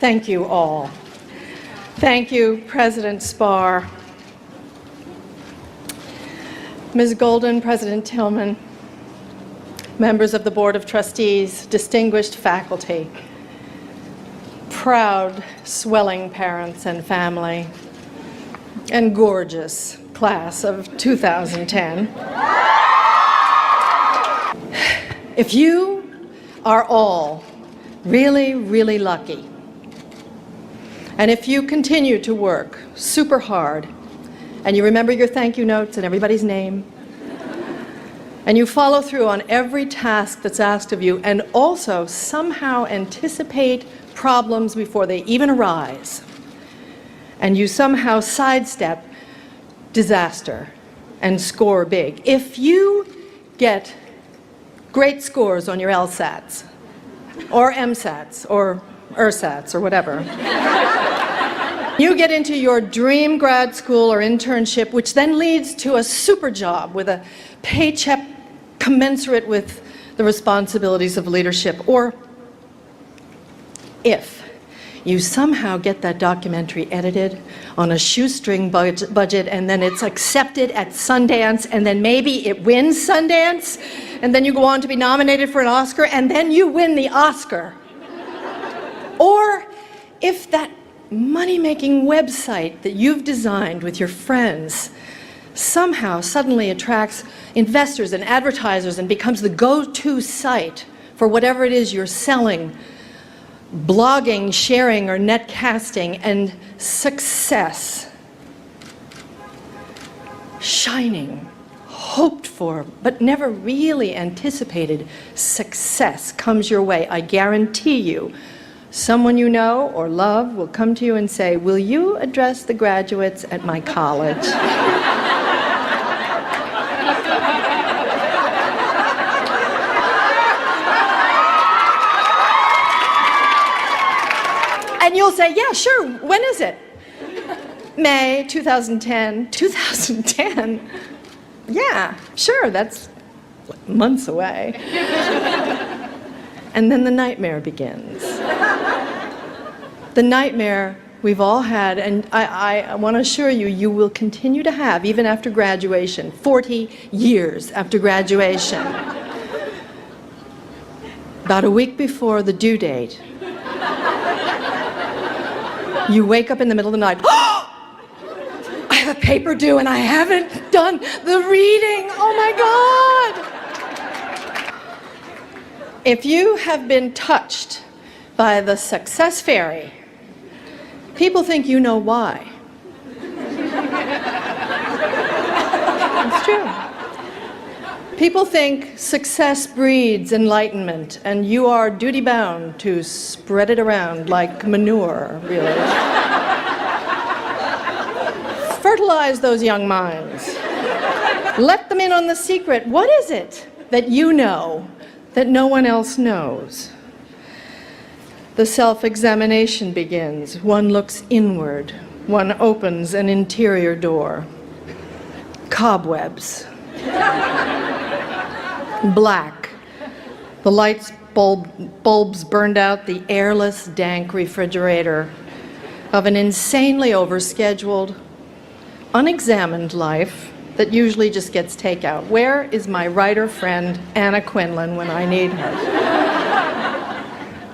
Thank you all. Thank you, President Spar, Ms. Golden, President Tillman, members of the Board of Trustees, distinguished faculty, proud, swelling parents and family, and gorgeous class of 2010. If you are all really, really lucky, and if you continue to work super hard, and you remember your thank you notes and everybody's name, and you follow through on every task that's asked of you, and also somehow anticipate problems before they even arise, and you somehow sidestep disaster and score big. If you get great scores on your LSATs, or MSATs, or ERSATs, or whatever, you get into your dream grad school or internship, which then leads to a super job with a paycheck commensurate with the responsibilities of leadership. Or if you somehow get that documentary edited on a shoestring budget, and then it's accepted at Sundance, and then maybe it wins Sundance, and then you go on to be nominated for an Oscar, and then you win the Oscar. Or if that money-making website that you've designed with your friends somehow suddenly attracts investors and advertisers and becomes the go-to site for whatever it is you're selling, blogging, sharing, or netcasting, and success, shining, hoped for, but never really anticipated success comes your way, I guarantee you, someone you know or love will come to you and say, "Will you address the graduates at my college?" And you'll say, "Yeah, sure, when is it?" May 2010. 2010? Yeah, sure, that's months away. And then the nightmare begins. The nightmare we've all had, and I want to assure you, you will continue to have, even after graduation, 40 years after graduation. About a week before the due date, you wake up in the middle of the night, "Oh, I have a paper due and I haven't done the reading, oh my God!" If you have been touched by the success fairy, people think you know why. It's true. People think success breeds enlightenment, and you are duty-bound to spread it around like manure, really. Fertilize those young minds. Let them in on the secret. What is it that you know that no one else knows? The self-examination begins. One looks inward. One opens an interior door. Cobwebs. Black. The bulbs burned out the airless, dank refrigerator of an insanely overscheduled, unexamined life that usually just gets takeout. Where is my writer friend Anna Quinlan when I need her?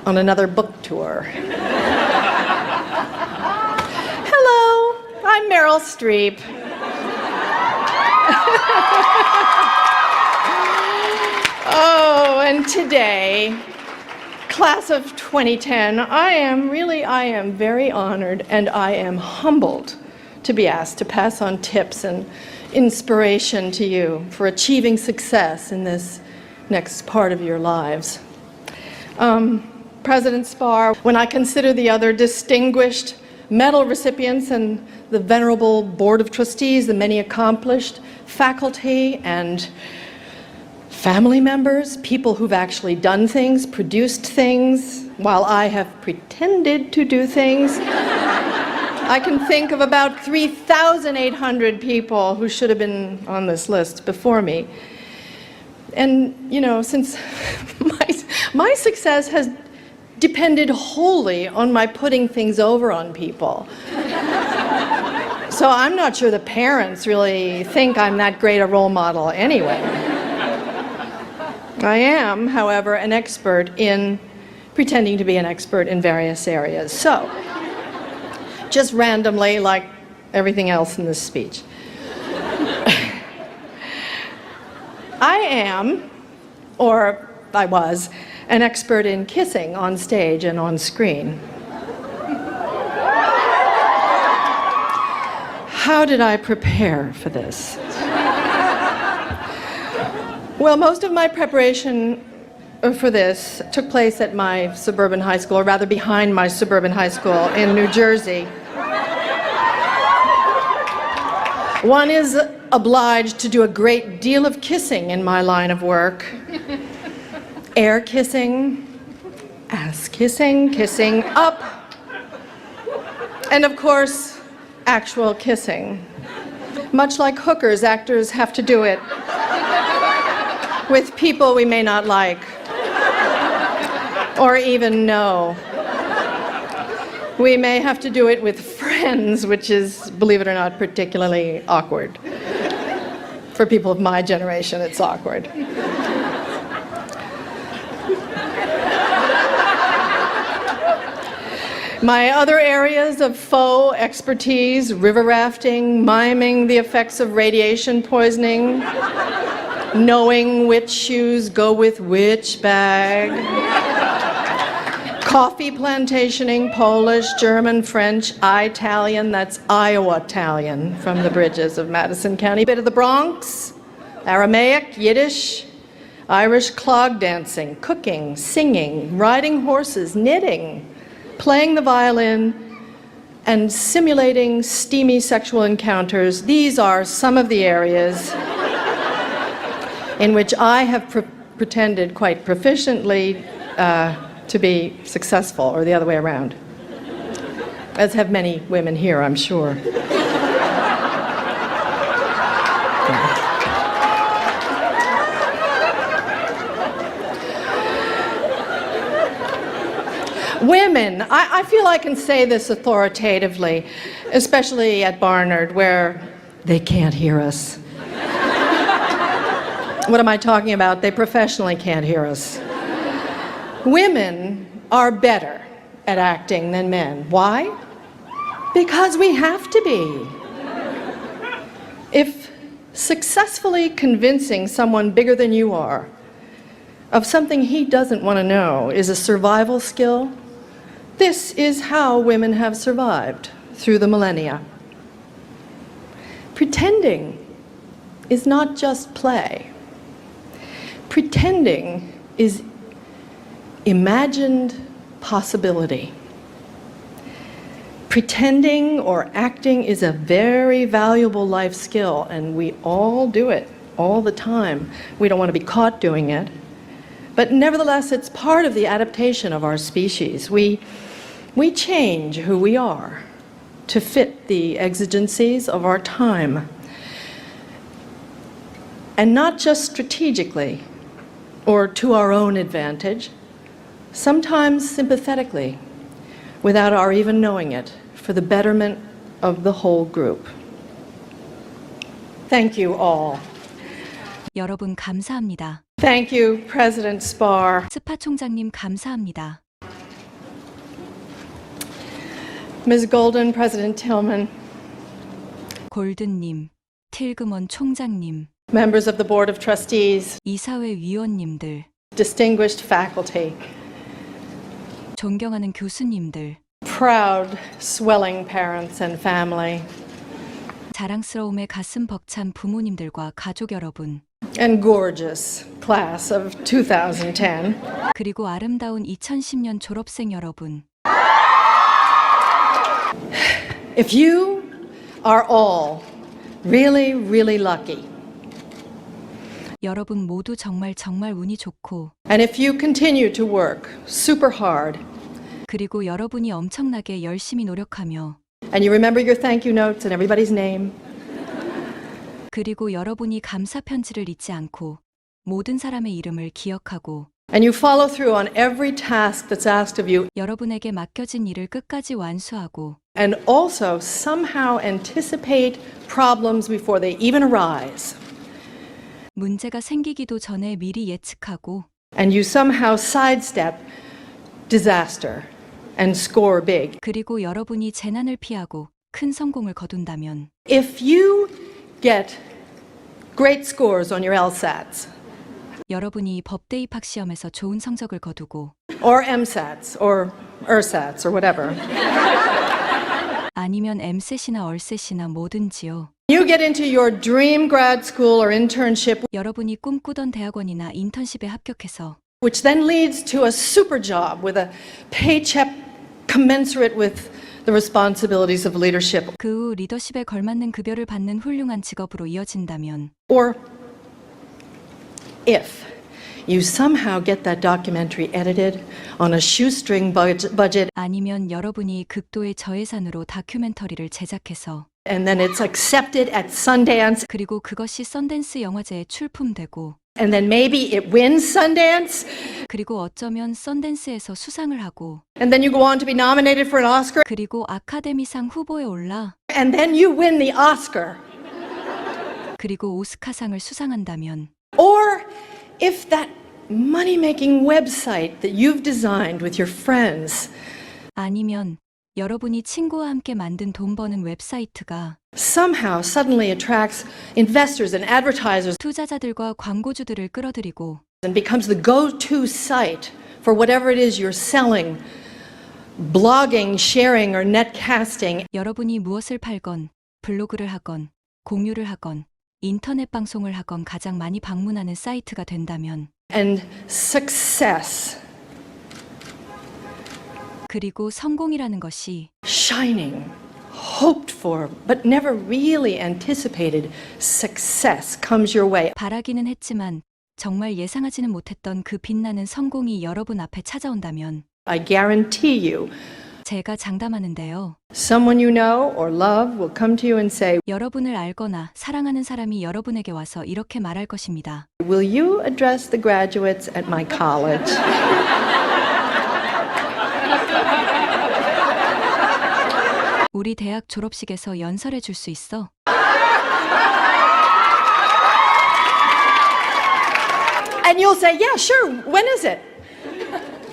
On another book tour. Hello, I'm Meryl Streep. Oh, and today, class of 2010, I am very honored, and I am humbled to be asked to pass on tips and inspiration to you for achieving success in this next part of your lives. President Spar, when I consider the other distinguished medal recipients and the venerable Board of Trustees, the many accomplished faculty and family members, people who've actually done things, produced things, while I have pretended to do things, I can think of about 3,800 people who should have been on this list before me. And, you know, since my success has depended wholly on my putting things over on people. So I'm not sure the parents really think I'm that great a role model anyway. I am, however, an expert in pretending to be an expert in various areas. So, just randomly, like everything else in this speech. I am, or I was, an expert in kissing on stage and on screen. How did I prepare for this? Well, most of my preparation for this took place at my suburban high school, or rather behind my suburban high school in New Jersey. One is obliged to do a great deal of kissing in my line of work. Air kissing, ass kissing, kissing up, and of course, actual kissing. Much like hookers, actors have to do it with people we may not like or even know. We may have to do it with friends, which is, believe it or not, particularly awkward. For people of my generation, it's awkward. My other areas of faux expertise: river rafting, miming the effects of radiation poisoning, knowing which shoes go with which bag, coffee plantationing, Polish, German, French, Italian, that's Iowa-Italian from the bridges of Madison County, bit of the Bronx, Aramaic, Yiddish, Irish clog dancing, cooking, singing, riding horses, knitting, playing the violin, and simulating steamy sexual encounters. These are some of the areas in which I have pretended quite proficiently to be successful, or the other way around, as have many women here, I'm sure. Women, I feel I can say this authoritatively, especially at Barnard, where they can't hear us. What am I talking about? They professionally can't hear us. Women are better at acting than men. Why? Because we have to be. If successfully convincing someone bigger than you are of something he doesn't want to know is a survival skill, this is how women have survived through the millennia. Pretending is not just play. Pretending is imagined possibility. Pretending or acting is a very valuable life skill, and we all do it all the time. We don't want to be caught doing it. But nevertheless, it's part of the adaptation of our species. We change who we are to fit the exigencies of our time. And not just strategically or to our own advantage, sometimes sympathetically, without our even knowing it, for the betterment of the whole group. Thank you all. 여러분 감사합니다. Thank you, President Spar. 스파 총장님 감사합니다. Ms. Golden, President Tillman, 골든님, 틸그먼 총장님, members of the Board of Trustees, 이사회 위원님들, distinguished faculty, 존경하는 교수님들, proud, swelling parents and family, 자랑스러움에 가슴 벅찬 부모님들과 가족 여러분, and gorgeous class of 2010. 그리고 아름다운 2010년 졸업생 여러분. If you are all really, really lucky, 여러분 모두 정말 운이 좋고, and if you continue to work super hard, 그리고 여러분이 엄청나게 열심히 노력하며, and you remember your thank you notes and everybody's name, 그리고 여러분이 감사 편지를 잊지 않고 모든 사람의 이름을 기억하고 And you follow through on every task that's asked of you, 여러분에게 맡겨진 일을 끝까지 완수하고 and also somehow anticipate problems before they even arise. 문제가 생기기도 전에 미리 예측하고 And you somehow sidestep disaster and score big. 그리고 여러분이 재난을 피하고 큰 성공을 거둔다면 If you get great scores on your LSATs, 여러분이 법대 입학 시험에서 좋은 성적을 거두고 or MSATs, or ERSATs, or whatever, 아니면 MSET이나 얼셋이나 뭐든지요. you get into your dream grad school or internship, 여러분이 꿈꾸던 대학원이나 인턴십에 합격해서 which then leads to a super job with a paycheck commensurate with the responsibilities of leadership. 그 후 리더십에 걸맞는 급여를 받는 훌륭한 직업으로 이어진다면 Or if you somehow get that documentary edited on a shoestring budget 아니면 여러분이 극도의 저예산으로 다큐멘터리를 제작해서 and then it's accepted at Sundance 그리고 그것이 썬댄스 영화제에 출품되고 and then maybe it wins Sundance 그리고 어쩌면 썬댄스에서 수상을 하고 and then you go on to be nominated for an Oscar 그리고 아카데미상 후보에 올라 and then you win the Oscar. 그리고 오스카상을 수상한다면 Or if that money-making website that you've designed with your friends 아니면 여러분이 친구와 함께 만든 돈 버는 웹사이트가 somehow suddenly attracts investors and advertisers 투자자들과 광고주들을 끌어들이고 and becomes the go-to site for whatever it is you're selling, blogging, sharing, or netcasting, 여러분이 무엇을 팔건 블로그를 하건 공유를 하건 인터넷 방송을 하건 가장 많이 방문하는 사이트가 된다면 and success, 그리고 성공이라는 것이 shining, hoped for, but never really anticipated success comes your way. 바라기는 했지만 정말 예상하지는 못했던 그 빛나는 성공이 여러분 앞에 찾아온다면 I guarantee you, 제가 장담하는데요. someone you know or love will come to you and say, 여러분을 알거나 사랑하는 사람이 여러분에게 와서 이렇게 말할 것입니다. will you address the graduates at my college? 우리 대학 졸업식에서 연설해 줄 수 있어? And you'll say, yeah, sure, when is it?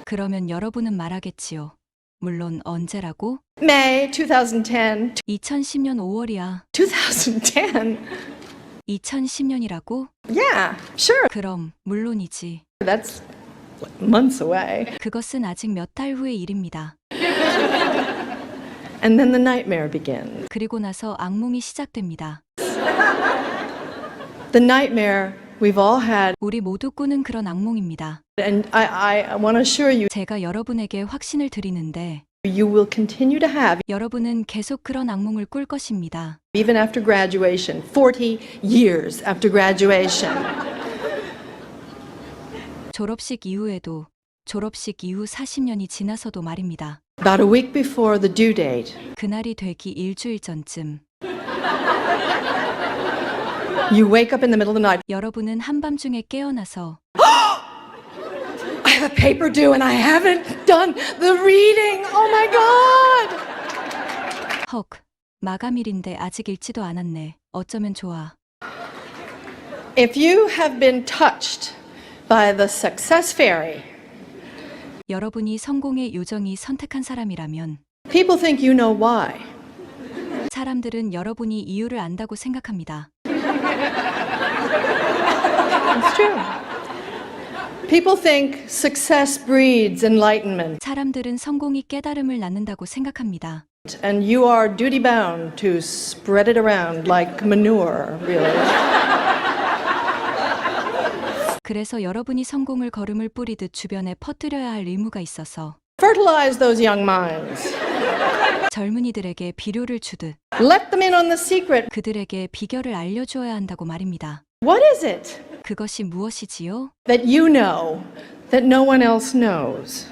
그러면 여러분은 말하겠지요. 물론 언제라고? May 2010. 2010년 5월이야. 2010? 2010년이라고? Yeah, sure. 그럼 물론이지. That's months away. 그것은 아직 몇 달 후의 일입니다. And then the nightmare begins. 그리고 나서 악몽이 시작됩니다. The nightmare we've all had, 우리 모두 꾸는 그런 악몽입니다. and I want to assure you, 제가 여러분에게 확신을 드리는데 you will continue to have, 여러분은 계속 그런 악몽을 꿀 것입니다. even after graduation, 40 years after graduation. 졸업식 이후에도 졸업식 이후 40년이 지나서도 말입니다. About a week before the due date, 그날이 되기 일주일 전쯤 you wake up in the middle of the night. 여러분은 한밤중에 깨어나서 I have a paper due and I haven't done the reading. Oh my God! 헉, 마감일인데 아직 읽지도 않았네. 어쩌면 좋아. If you have been touched by the success fairy, 여러분이 성공의 요정이 선택한 사람이라면 people think you know why. 사람들은 여러분이 이유를 안다고 생각합니다. It's true. People think success breeds enlightenment, 사람들은 성공이 깨달음을 낳는다고 생각합니다. and you are duty bound to spread it around like manure, really. 그래서 여러분이 성공을 걸음을 뿌리듯 주변에 퍼뜨려야 할 의무가 있어서 Fertilize those young minds. 젊은이들에게 비료를 주듯 Let them in on the secret. 그들에게 비결을 알려주어야 한다고 말입니다. What is it 그것이 무엇이지요? that you know that no one else knows?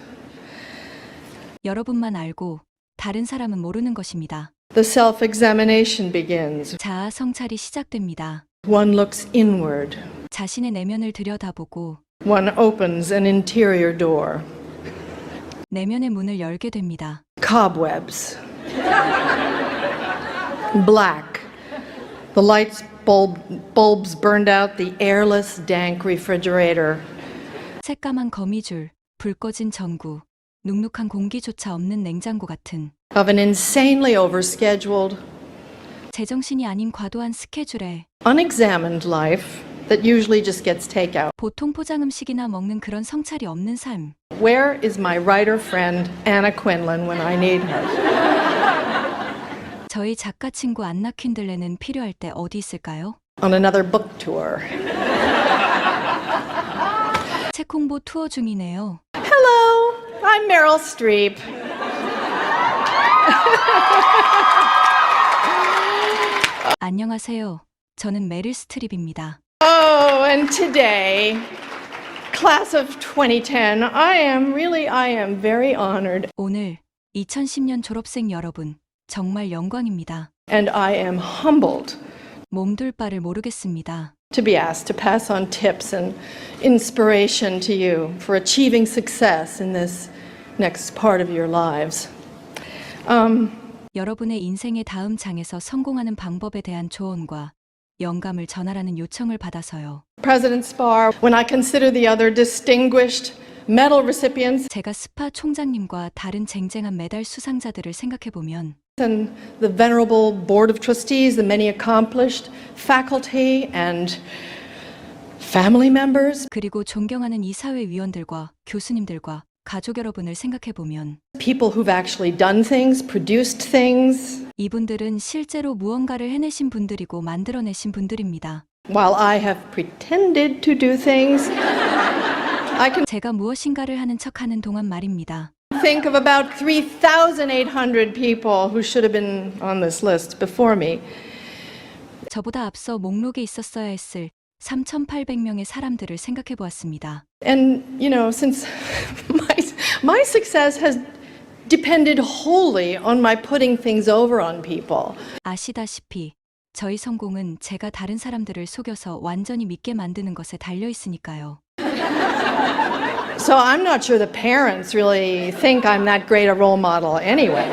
여러분만 알고 다른 사람은 모르는 것입니다. The self-examination begins. 자아 성찰이 시작됩니다. One looks inward. 자신의 내면을 들여다보고 One opens an interior door. 내면의 문을 열게 됩니다. Cobwebs. Black. The bulbs burned out the airless, dank refrigerator. 새까만 거미줄, 불 꺼진 전구, 눅눅한 공기조차 없는 냉장고 같은 Of an insanely overscheduled, 제정신이 아닌 과도한 스케줄에 unexamined life that usually just gets takeout. 보통 포장 음식이나 먹는 그런 성찰이 없는 삶. Where is my writer friend Anna Quinlan when I need her? 저희 작가 친구 안나 퀸들레는 필요할 때 어디 있을까요? On another book tour. 책 홍보 투어 중이네요. Hello, I'm Meryl Streep. 안녕하세요. 저는 메릴 스트립입니다. Oh, and today, class of 2010, I am very honored, 오늘 2010년 졸업생 여러분, 정말 영광입니다. and I am humbled 몸둘 바를 모르겠습니다. to be asked to pass on tips and inspiration to you for achieving success in this next part of your lives. 여러분의 인생의 다음 장에서 성공하는 방법에 대한 조언과 영감을 전하라는 요청을 받아서요. President Spar, when I consider the other distinguished medal recipients 제가 스파 총장님과 다른 쟁쟁한 메달 수상자들을 생각해보면 and the venerable board of trustees, the many accomplished faculty and family members, 그리고 존경하는 이 사회 위원들과 교수님들과 가족 여러분을 생각해보면 people who've actually done things, produced things, 이분들은 실제로 무언가를 해내신 분들이고 만들어내신 분들입니다. while I have pretended to do things, I can 제가 무엇인가를 하는 척하는 동안 말입니다. think of about 3,800 people who should have been on this list before me. 저보다 앞서 목록에 있었어야 했을 3,800명의 사람들을 생각해 보았습니다. And, since my success has depended wholly on my putting things over on people, 아시다시피 저희 성공은 제가 다른 사람들을 속여서 완전히 믿게 만드는 것에 달려 있으니까요. so I'm not sure the parents really think I'm that great a role model anyway.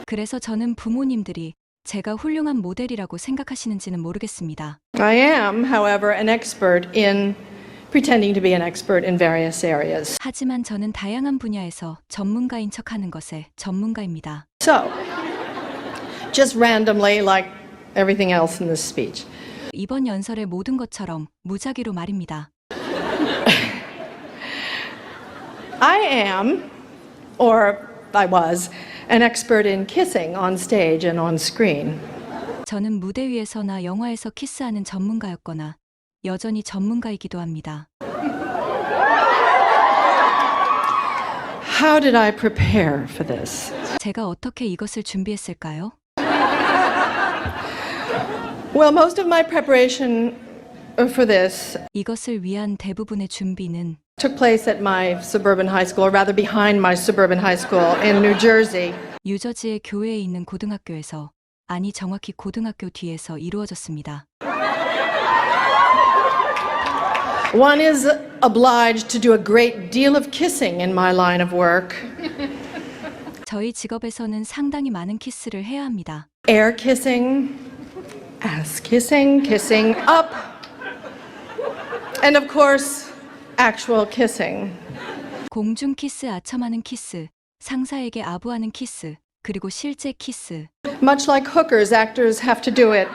그래서 저는 부모님들이 제가 훌륭한 모델이라고 생각하시는지는 모르겠습니다. I am, however, an expert in pretending to be an expert in various areas. 하지만 저는 다양한 분야에서 전문가인 척하는 것에 전문가입니다. So, just randomly, like everything else in this speech, 이번 연설의 모든 것처럼 무작위로 말입니다. I am, or I was, an expert in kissing on stage and on screen. 저는 무대 위에서나 영화에서 키스하는 전문가였거나 여전히 전문가이기도 합니다. How did I prepare for this? 제가 어떻게 이것을 준비했을까요? Well, most of my preparation for this 이것을 위한 대부분의 준비는 took place at my suburban high school, or rather behind my suburban high school in New Jersey. 뉴저지의 교회에 있는 고등학교에서, 아니 정확히 고등학교 뒤에서 이루어졌습니다. One is obliged to do a great deal of kissing in my line of work. 저희 직업에서는 상당히 많은 키스를 해야 합니다. Air kissing, ass kissing, kissing up, and of course, actual kissing. 공중 키스, 아첨하는 키스, 상사에게 아부하는 키스, 그리고 실제 키스. Much like hookers, actors have to do it.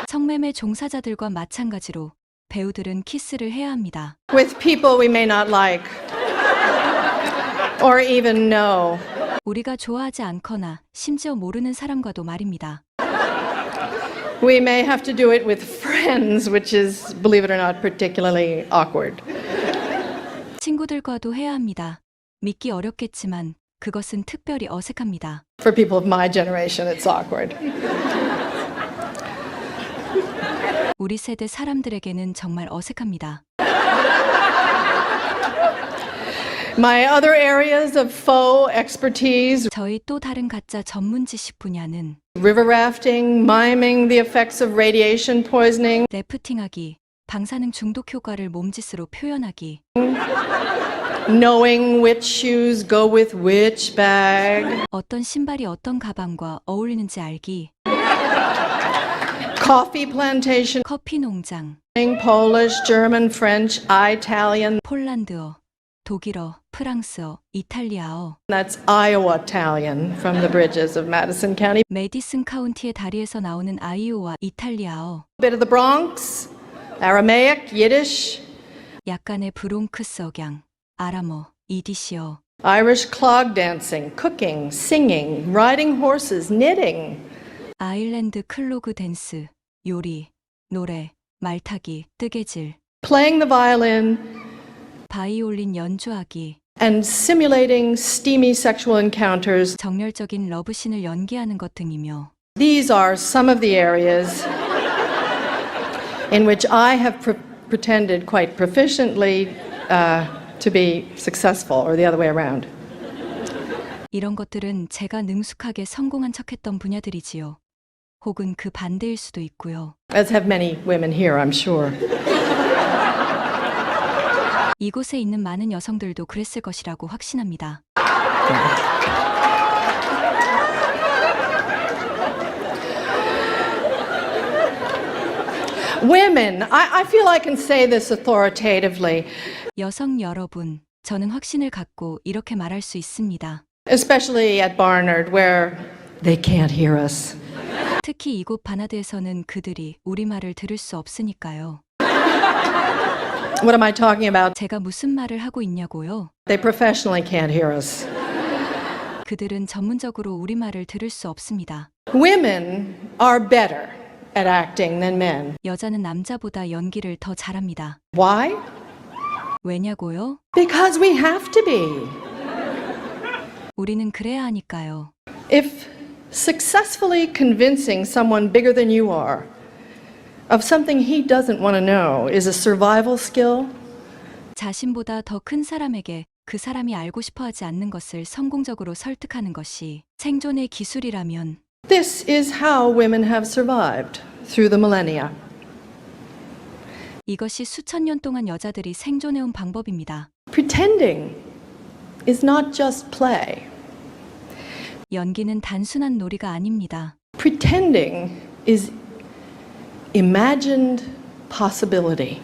성매매 종사자들과 마찬가지로 배우들은 키스를 해야 합니다. With people we may not like or even know. 우리가 좋아하지 않거나 심지어 모르는 사람과도 말입니다. We may have to do it with friends, which is, believe it or not, particularly awkward. 친구들과도 해야 합니다. 믿기 어렵겠지만 그것은 특별히 어색합니다. For people of my generation, it's awkward. 우리 세대 사람들에게는 정말 어색합니다. My other areas of faux expertise, 저희 또 다른 가짜 전문 지식 분야는 river rafting, miming the effects of radiation poisoning, 래프팅하기, 방사능 중독 효과를 몸짓으로 표현하기. knowing which shoes go with which bag, 어떤 신발이 어떤 가방과 어울리는지 알기. coffee plantation, 커피 농장. Polish, German, French, Italian. 폴란드어, 독일어, 프랑스어, 이탈리아어. That's Iowa Italian from the bridges of Madison County. 메디슨 카운티의 다리에서 나오는 아이오와 이탈리아어. A bit of the Bronx, Aramaic, Yiddish, 약간의 브롱크스 억양, 아람어, 이디시어. Irish clog dancing, cooking, singing, riding horses, knitting. 아일랜드 클로그 댄스, 요리, 노래, 말타기, 뜨개질. Playing the violin 바이올린 연주하기. and simulating steamy sexual encounters. 정열적인 러브신을 연기하는 것 등이며. These are some of the areas in which I have pretended quite proficiently to be successful, or the other way around. 이런 것들은 제가 능숙하게 성공한 척했던 분야들이지요. 혹은 그 반대일 수도 있고요. As have many women here, I'm sure. 이곳에 있는 많은 여성들도 그랬을 것이라고 확신합니다. Women, I feel I can say this authoritatively, 여성 여러분, 저는 확신을 갖고 이렇게 말할 수 있습니다. especially at Barnard, where they can't hear us. 특히 이곳 바나드에서는 그들이 우리말을 들을 수 없으니까요. What am I talking about? 제가 무슨 말을 하고 있냐고요? They professionally can't hear us. 그들은 전문적으로 우리말을 들을 수 없습니다. Women are better at acting than men. 여자는 남자보다 연기를 더 잘합니다. Why? 왜냐고요? Because we have to be. 우리는 그래야 하니까요. If successfully convincing someone bigger than you are of something he doesn't want to know is a survival skill, 자신보다 더 큰 사람에게 그 사람이 알고 싶어 하지 않는 것을 성공적으로 설득하는 것이 생존의 기술이라면 this is how women have survived through the millennia. 이것이 수천 년 동안 여자들이 생존해온 방법입니다. Pretending is not just play. 연기는 단순한 놀이가 아닙니다. Pretending is imagined possibility.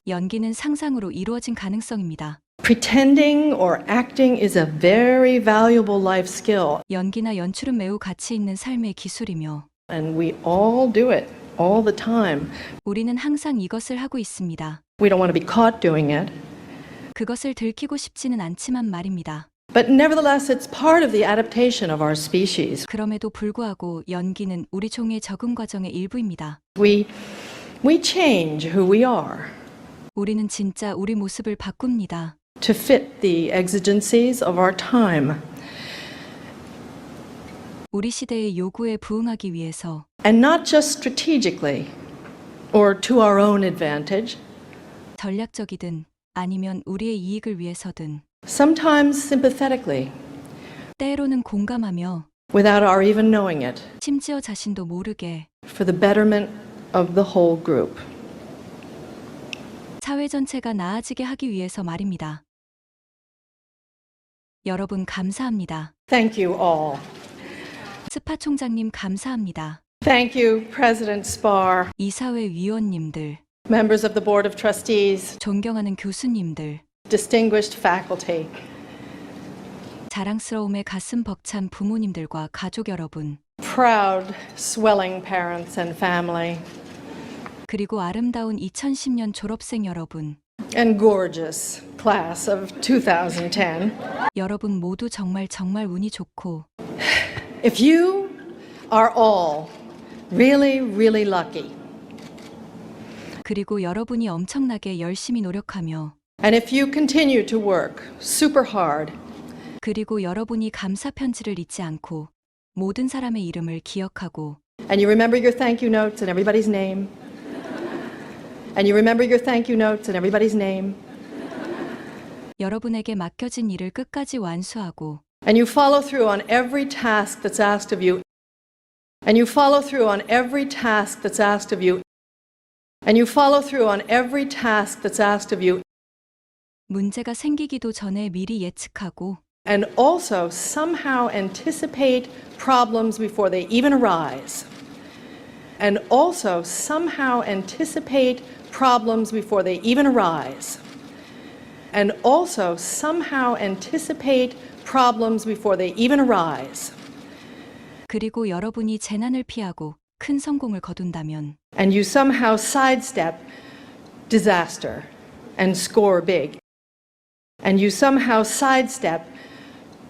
연기는 상상으로 이루어진 가능성입니다. Pretending or acting is a very valuable life skill, 연기나 연출은 매우 가치 있는 삶의 기술이며 and we all do it all the time. 우리는 항상 이것을 하고 있습니다. We don't want to be caught doing it, 그것을 들키고 싶지는 않지만 말입니다. but nevertheless, it's part of the adaptation of our species. 그럼에도 불구하고 연기는 우리 종의 적응 과정의 일부입니다. We change who we are 우리는 진짜 우리 모습을 바꿉니다. to fit the exigencies of our time. 우리 시대의 요구에 부응하기 위해서 And not just strategically or to our own advantage, 전략적이든 아니면 우리의 이익을 위해서든 sometimes sympathetically, 때로는 공감하며 without our even knowing it, 심지어 자신도 모르게 for the betterment of the whole group. 사회 전체가 나아지게 하기 위해서 말입니다. 여러분 감사합니다. Thank you all. 스파 총장님 감사합니다. Thank you, President Spar, 이사회 위원님들, members of the Board of Trustees, 존경하는 교수님들, distinguished faculty, 자랑스러움에 가슴 벅찬 부모님들과 가족 여러분, proud, swelling parents and family, 그리고 아름다운 2010년 졸업생 여러분, and gorgeous class of 2010. 여러분 모두 정말 운이 좋고 If you are all really, really lucky, 그리고 여러분이 엄청나게 열심히 노력하며 and if you continue to work super hard, 그리고 여러분이 감사 편지를 잊지 않고 모든 사람의 이름을 기억하고 and you remember your thank you notes and everybody's name, and you remember your thank you notes and everybody's name, 여러분에게 맡겨진 일을 끝까지 완수하고 and you follow through on every task that's asked of you, and you follow through on every task that's asked of you And you follow through on every task that's asked of you, 문제가 생기기도 전에 미리 예측하고 and also somehow anticipate problems before they even arise. And also somehow anticipate problems before they even arise. And also somehow anticipate problems before they even arise. 그리고 여러분이 재난을 피하고 큰 성공을 거둔다면 And you somehow sidestep disaster and score big. And you somehow sidestep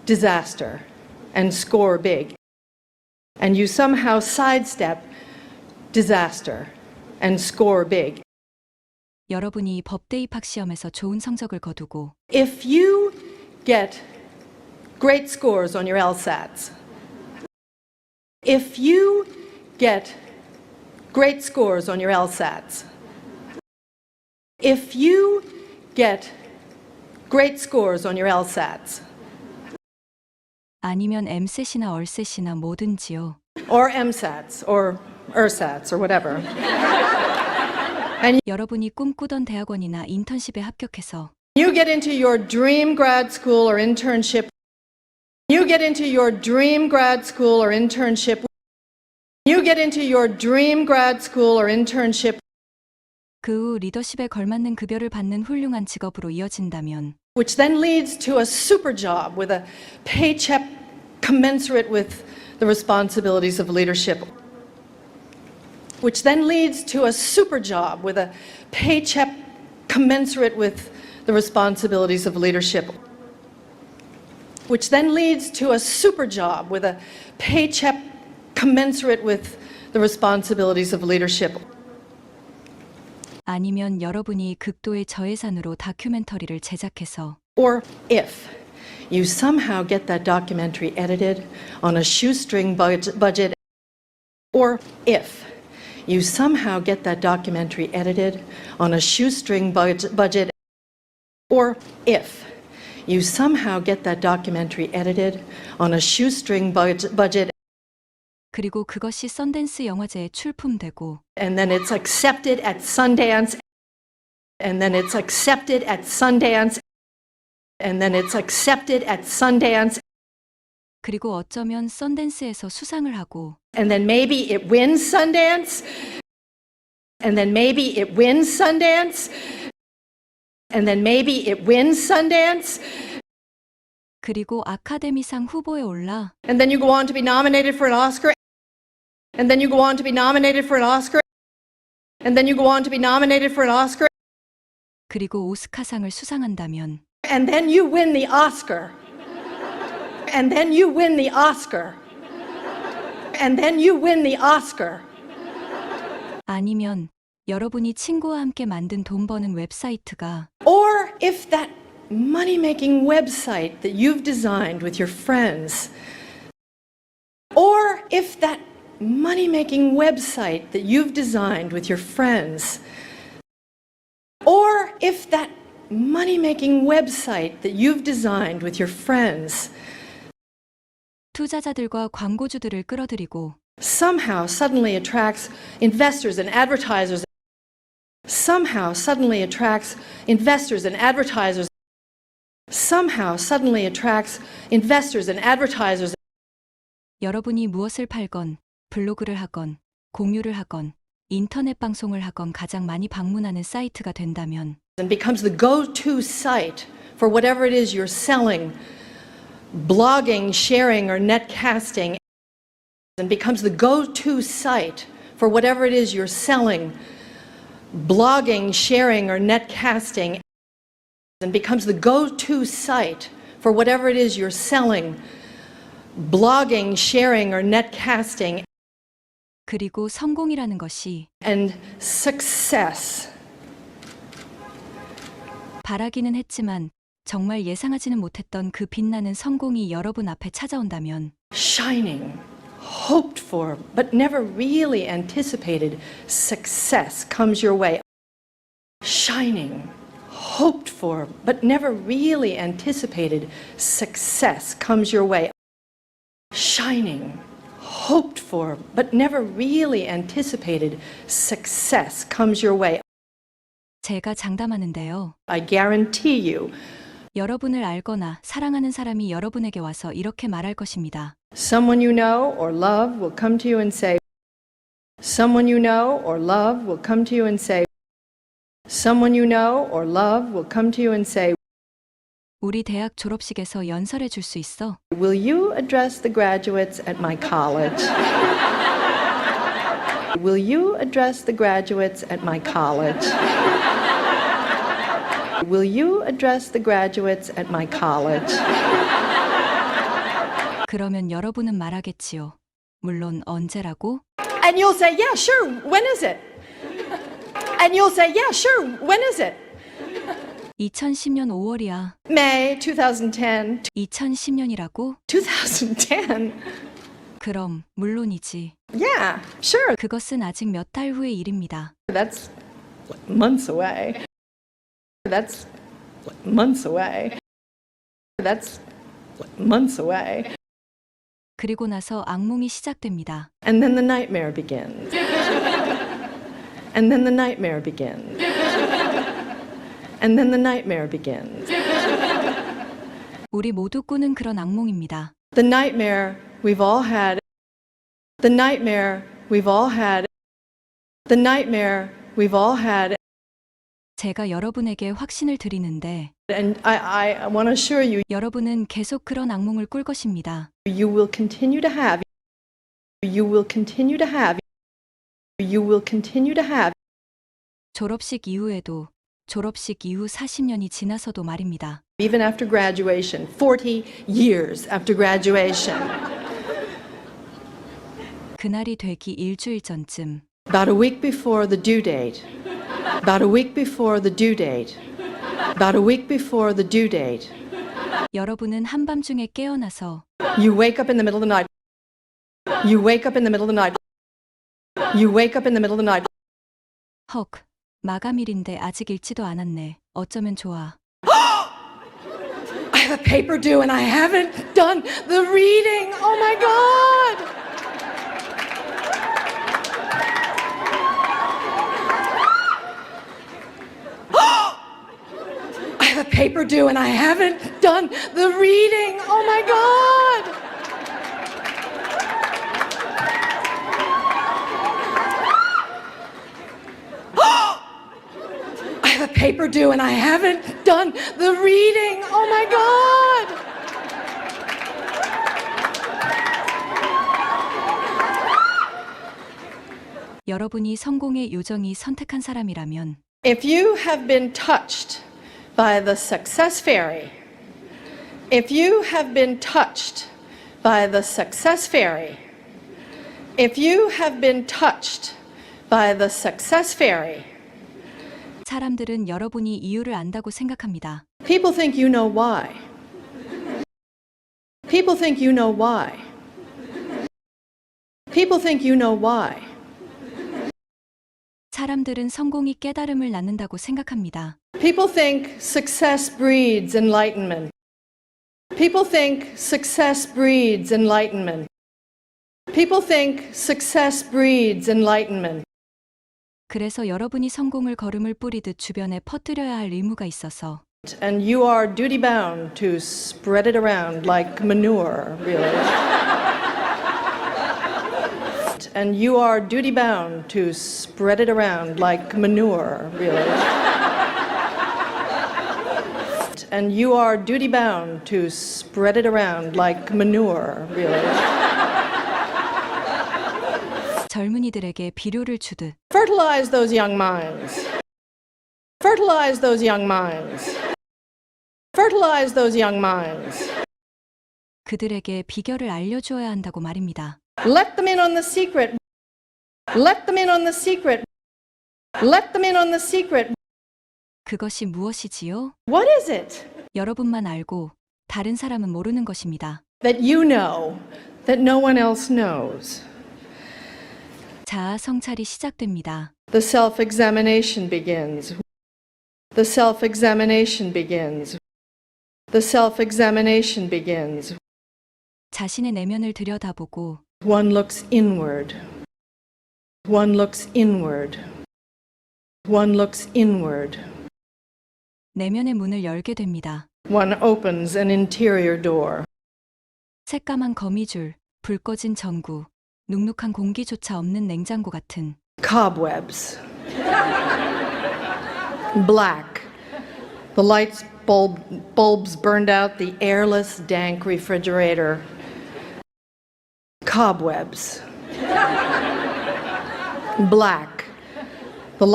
disaster and score big. And you somehow sidestep disaster and score big. 여러분이 법대 입학 시험에서 좋은 성적을 거두고 If you get great scores on your LSATs, if you get great scores on your LSATs, if you get great scores on your LSATs, 아니면 MSAT이나 얼셋이나 뭐든지요. or MSATs, or ERSATs, or whatever, 여러분이 꿈꾸던 대학원이나 인턴십에 합격해서 you get into your dream grad school or internship, you get into your dream grad school or internship, you get into your dream grad school or internship, 그 후 리더십에 걸맞는 급여를 받는 훌륭한 직업으로 이어진다면 which then leads to a super job with a paycheck commensurate with the responsibilities of leadership, which then leads to a super job with a paycheck commensurate with the responsibilities of leadership, which then leads to a super job with a paycheck commensurate with the responsibilities of leadership. 아니면 여러분이 극도의 저예산으로 다큐멘터리를 제작해서 Or if you somehow get that documentary edited on a shoestring budget, or if you somehow get that documentary edited on a shoestring budget, or if you somehow get that documentary edited on a shoestring budget, 그리고 그것이 썬댄스 영화제에 출품되고 and then it's accepted at Sundance, and then it's accepted at Sundance, and then it's accepted at Sundance, 그리고 어쩌면 썬댄스에서 수상을 하고 and then maybe it wins Sundance, and then maybe it wins Sundance, and then maybe it wins Sundance, 그리고 아카데미상 후보에 올라 and then you go on to be nominated for an Oscar, and then you go on to be nominated for an Oscar, and then you go on to be nominated for an Oscar, 그리고 오스카상을 수상한다면 and then you win the Oscar, and then you win the Oscar, and then you win the Oscar. 아니면 여러분이 친구와 함께 만든 돈 버는 웹사이트가 Or if that money-making website that you've designed with your friends, or if that money-making website that you've designed with your friends, or if that money-making website that you've designed with your friends 투자자들과 광고주들을 끌어들이고 somehow suddenly attracts investors and advertisers, somehow suddenly attracts investors and advertisers, somehow suddenly attracts investors and advertisers, 여러분이 무엇을 팔건 블로그를 하건 공유를 하건 인터넷 방송을 하건 가장 많이 방문하는 사이트가 된다면 and becomes the go-to site for whatever it is you're selling, blogging, sharing, or netcasting, and becomes the go-to site for whatever it is you're selling, blogging, sharing, or netcasting, and becomes the go-to site for whatever it is you're selling, blogging, sharing, or netcasting, 그리고 성공이라는 것이 and success. 바라기는 했지만 정말 예상하지는 못했던 그 빛나는 성공이 여러분 앞에 찾아온다면 Shining, hoped for, but never really anticipated success comes your way. Shining, hoped for, but never really anticipated success comes your way. Shining, hoped for but never really anticipated success comes your way. 제가 장담하는데요. I guarantee you, 여러분을 알거나 사랑하는 사람이 여러분에게 와서 이렇게 말할 것입니다. someone you know or love will come to you and say, someone you know or love will come to you and say, someone you know or love will come to you and say, 우리 대학 졸업식에서 연설해 줄 수 있어? will you address the graduates at my college? Will you address the graduates at my college? Will you address the graduates at my college? 그러면 여러분은 말하겠지요. 물론 언제라고? And you'll say, yeah, sure, when is it? And you'll say, yeah, sure, when is it? 2010년 5월이야. May 2010. 2010년이라고? 2010? 그럼 물론이지. Yeah, sure. 그것은 아직 몇 달 후의 일입니다. That's months away. That's months away. That's months away. 그리고 나서 악몽이 시작됩니다. And then the nightmare begins. And then the nightmare begins. And then the nightmare begins. 우리 모두 꾸는 그런 악몽입니다. The nightmare we've all had. The nightmare we've all had. The nightmare we've all had. 제가 여러분에게 확신을 드리는데 And I want to assure you, 여러분은 계속 그런 악몽을 꿀 것입니다. you will continue to have. You will continue to have. You will continue to have. 졸업식 이후에도 졸업식 이후 40년이 지나서도 말입니다. Even after graduation, 40 years after graduation. 그날이 되기 일주일 전쯤 About a week before the due date. About a week before the due date. About a week before the due date. 여러분은 한밤중에 깨어나서 You wake up in the middle of the night. You wake up in the middle of the night. You wake up in the middle of the night. 헉, 마감일인데 아직 읽지도 않았네. 어쩌면 좋아. I have a paper due and I haven't done the reading. Oh my God. I have a paper due and I haven't done the reading. Oh my God. I have a paper due and I haven't done the reading. Oh my God. 여러분이 성공의 요정이 선택한 사람이라면 If you have been touched by the success fairy, if you have been touched by the success fairy, if you have been touched by the success fairy, 사람들은 여러분이 이유를 안다고 생각합니다. people think you know why. People think you know why. People think you know why. 사람들은 성공이 깨달음을 낳는다고 생각합니다. People think success breeds enlightenment. People think success breeds enlightenment. People think success breeds enlightenment. 그래서 여러분이 성공을 걸음을 뿌리듯 주변에 퍼뜨려야 할 의무가 있어서 And you are duty bound to spread it around like manure, really. And you are duty bound to spread it around like manure, really. And you are duty bound to spread it around like manure, really. 젊은이들에게 비료를 주듯 Fertilize those young minds. Fertilize those young minds. Fertilize those young minds. 그들에게 비결을 알려주어야 한다고 말입니다. Let them in on the secret. Let them in on the secret. Let them in on the secret. 그것이 무엇이지요? What is it 여러분만 알고 다른 사람은 모르는 것입니다. that you know that no one else knows? 자아 성찰이 시작됩니다. The self-examination begins. The self-examination begins. The self-examination begins. 자신의 내면을 들여다보고 One looks inward. One looks inward. One looks inward. 내면의 문을 열게 됩니다. One opens an interior door. 새까만 거미줄, 불 꺼진 전구, 눅눅한 공기조차 없는 냉장고 같은 Cobwebs. Black. The bulbs burned out the airless, dank refrigerator. Cobwebs. Black. The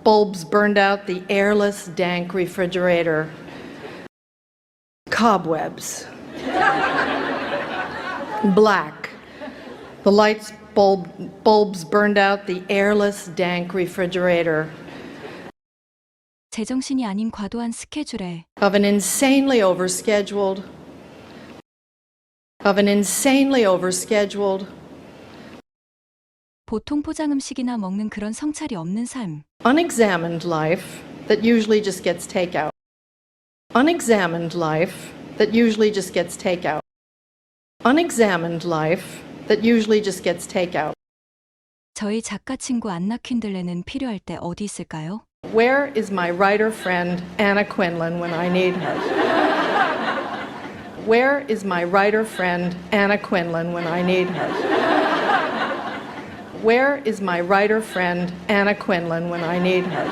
bulbs burned out the airless, dank refrigerator. Cobwebs. Black. The bulbs burned out the airless, dank refrigerator. 제정신이 아닌 과도한 스케줄에 Of an insanely overscheduled. 보통 포장 음식이나 먹는 그런 성찰이 없는 삶. Unexamined life that usually just gets takeout. Unexamined life that usually just gets takeout. Unexamined life that usually just gets takeout. 저희 작가 친구 안나 퀸들레는 필요할 때 어디 있을까요? Where is my writer friend Anna Quinlan when I need her? Where is my writer friend Anna Quinlan when I need her? Where is my writer friend Anna Quinlan when I need her?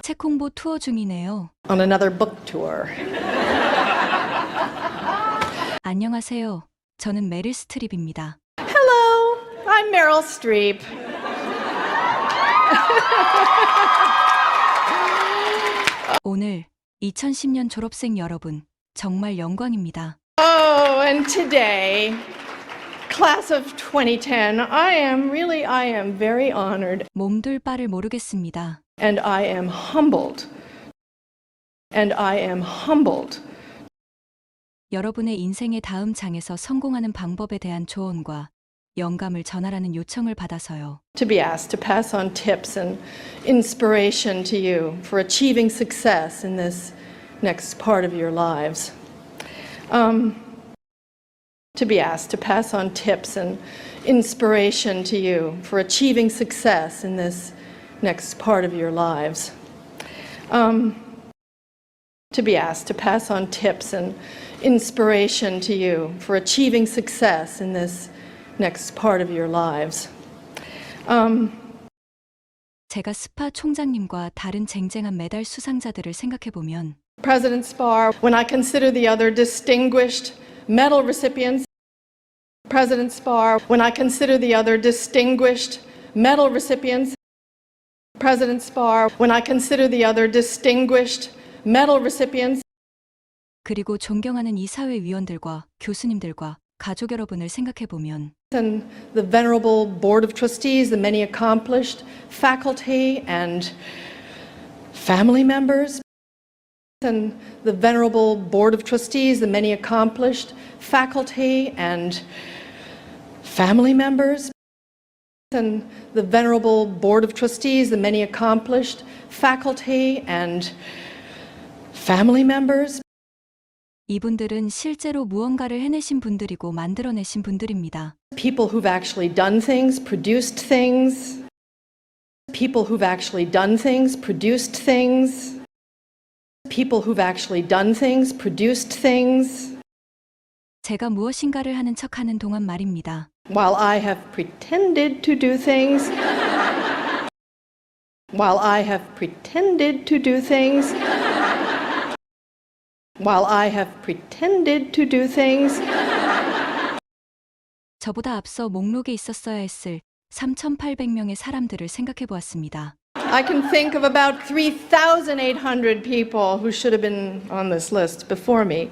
책 홍보 투어 중이네요. On another book tour. 안녕하세요. 저는 메릴 스트립입니다. Hello, I'm Meryl Streep. 오늘 2010년 졸업생 여러분, 정말 영광입니다. Oh, and today, class of 2010, I am very honored 몸둘 바를 모르겠습니다. and I am humbled. And I am humbled 여러분의 인생의 다음 장에서 성공하는 방법에 대한 조언과 영감을 전하라는 요청을 받아서요. to be asked to pass on tips and inspiration to you for achieving success in this next part of your lives. To be asked to pass on tips and inspiration to you for achieving success in this next part of your lives. To be asked to pass on tips and inspiration to you for achieving success in this next part of your lives. 제가 스파 총장님과 다른 쟁쟁한 메달 수상자들을 생각해 보면 President Spar, when I consider the other distinguished medal recipients, President Spar, when I consider the other distinguished medal recipients, President Spar, when I consider the other distinguished medal recipients, 그리고 존경하는 이사회 위원들과 교수님들과 가족 여러분을 생각해 보면 and the venerable Board of Trustees, the many accomplished faculty and family members, and the venerable Board of Trustees, the many accomplished faculty and family members, and the venerable Board of Trustees, the many accomplished faculty and family members. 이분들은 실제로 무언가를 해내신 분들이고 만들어내신 분들입니다. People who've actually done things, produced things. People who've actually done things, produced things. People who've actually done things, produced things. 제가 무엇인가를 하는 척하는 동안 말입니다. While I have pretended to do things. While I have pretended to do things. While I have pretended to do things. 저보다 앞서 목록에 있었어야 했을 3,800명의 사람들을 생각해 보았습니다. I can think of about 3,800 people who should have been on this list before me.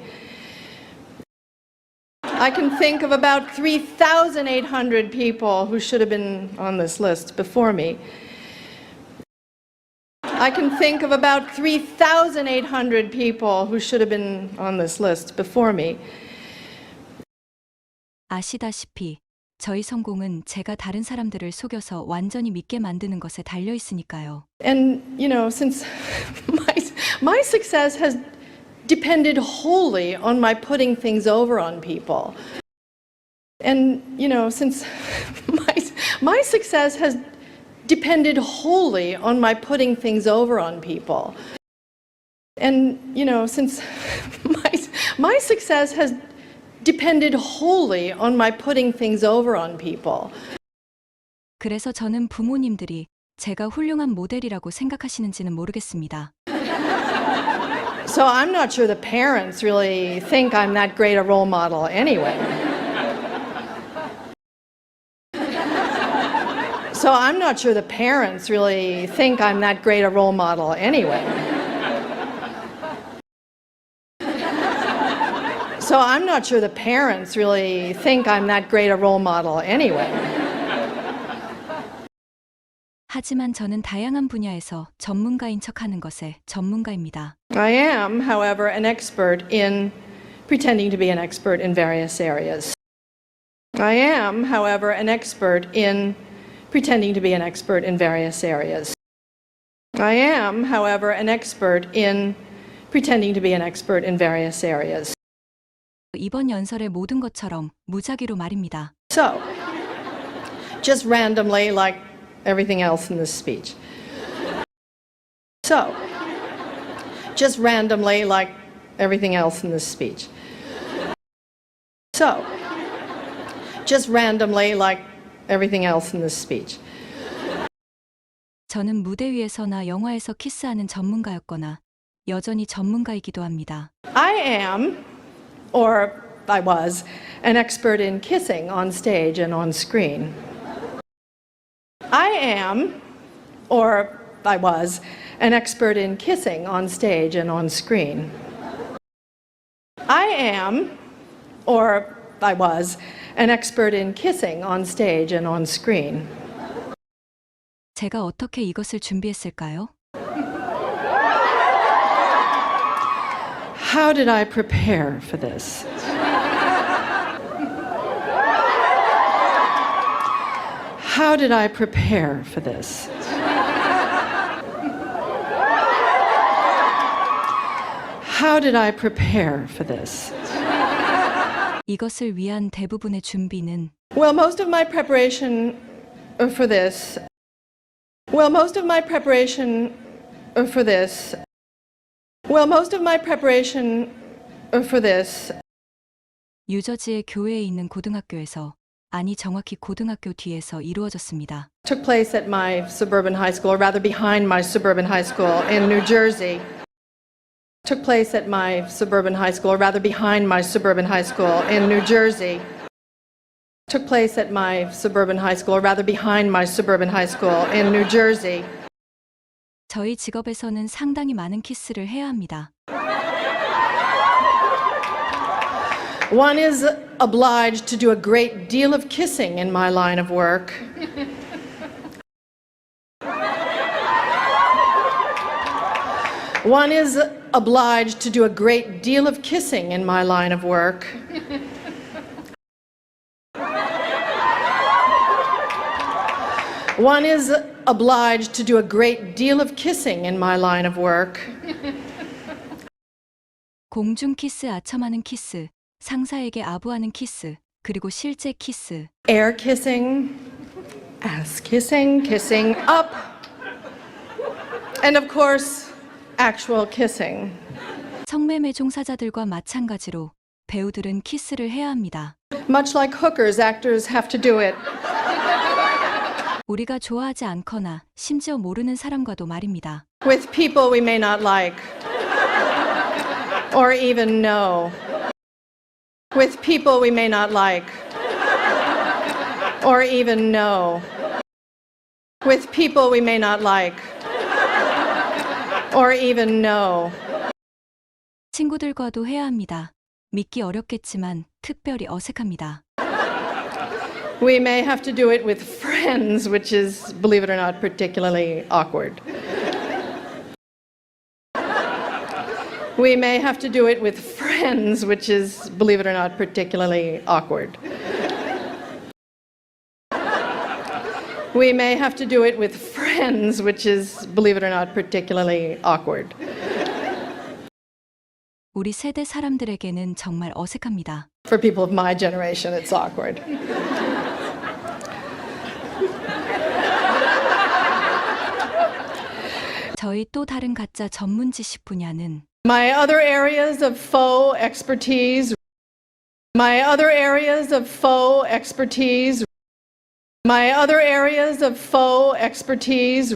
I can think of about 3,800 people who should have been on this list before me. I can think of about 3,800 people who should have been on this list before me. 아시다시피 저희 성공은 제가 다른 사람들을 속여서 완전히 믿게 만드는 것에 달려 있으니까요. And, you know, since my success has depended wholly on my putting things over on people. And, since my success has depended wholly on my putting things over on people. And, since my success has depended wholly on my putting things over on people. 그래서 저는 부모님들이 제가 훌륭한 모델이라고 생각하시는지는 모르겠습니다. So I'm not sure the parents really think I'm that great a role model anyway. So I'm not sure the parents really think I'm that great a role model anyway. So I'm not sure the parents really think I'm that great a role model anyway. 하지만 저는 다양한 분야에서 전문가인 척하는 것에 전문가입니다. I am, however, an expert in pretending to be an expert in various areas. I am, however, an expert in pretending to be an expert in various areas. I am, however, an expert in pretending to be an expert in various areas. 이번 연설의 모든 것처럼 무작위로 말입니다. So, just randomly, like everything else in this speech. So, just randomly, like everything else in this speech. So, just randomly, like everything else in this speech. 저는 무대 위에서나 영화에서 키스하는 전문가였거나 여전히 전문가이기도 합니다. I am, or I was, an expert in kissing on stage and on screen. I am, or I was, an expert in kissing on stage and on screen. I am, or I was, an expert in kissing on stage and on screen. 제가 어떻게 이것을 준비했을까요? How did I prepare for this? How did I prepare for this? How did I prepare for this? 이것을 위한 대부분의 준비는 Well, most of my preparation for this. Well, most of my preparation for this. Well, most of my preparation for this. 뉴저지의 교회에 있는 고등학교에서, 아니 정확히 고등학교 뒤에서 이루어졌습니다. Took place at my suburban high school, or rather behind my suburban high school in New Jersey. Took place at my suburban high school, or rather behind my suburban high school in New Jersey. Took place at my suburban high school, or rather behind my suburban high school in New Jersey. 저희 직업에서는 상당히 많은 키스를 해야 합니다. One is obliged to do a great deal of kissing in my line of work. One is obliged to do a great deal of kissing in my line of work. One is obliged to do a great deal of kissing in my line of work. 공중 키스, 아첨하는 키스, 상사에게 아부하는 키스, 그리고 실제 키스. Air kissing, ass kissing, kissing up, and of course, actual kissing. 성매매 종사자들과 마찬가지로 배우들은 키스를 해야 합니다. Much like hookers, actors have to do it. 우리가 좋아하지 않거나 심지어 모르는 사람과도 말입니다. With people we may not like, or even know. With people we may not like, or even know. With people we may not like, or even know. 친구들과도 해야 합니다. 믿기 어렵겠지만 특별히 어색합니다. We may have to do it with friends, which is, believe it or not, particularly awkward. We may have to do it with friends, which is, believe it or not, particularly awkward. We may have to do it with friends, which is, believe it or not, particularly awkward. 우리 세대 사람들에게는 정말 어색합니다. For people of my generation, it's awkward. 저희 또 다른 가짜 전문 지식 분야는 My other areas of faux expertise. My other areas of faux expertise. My other areas of faux expertise.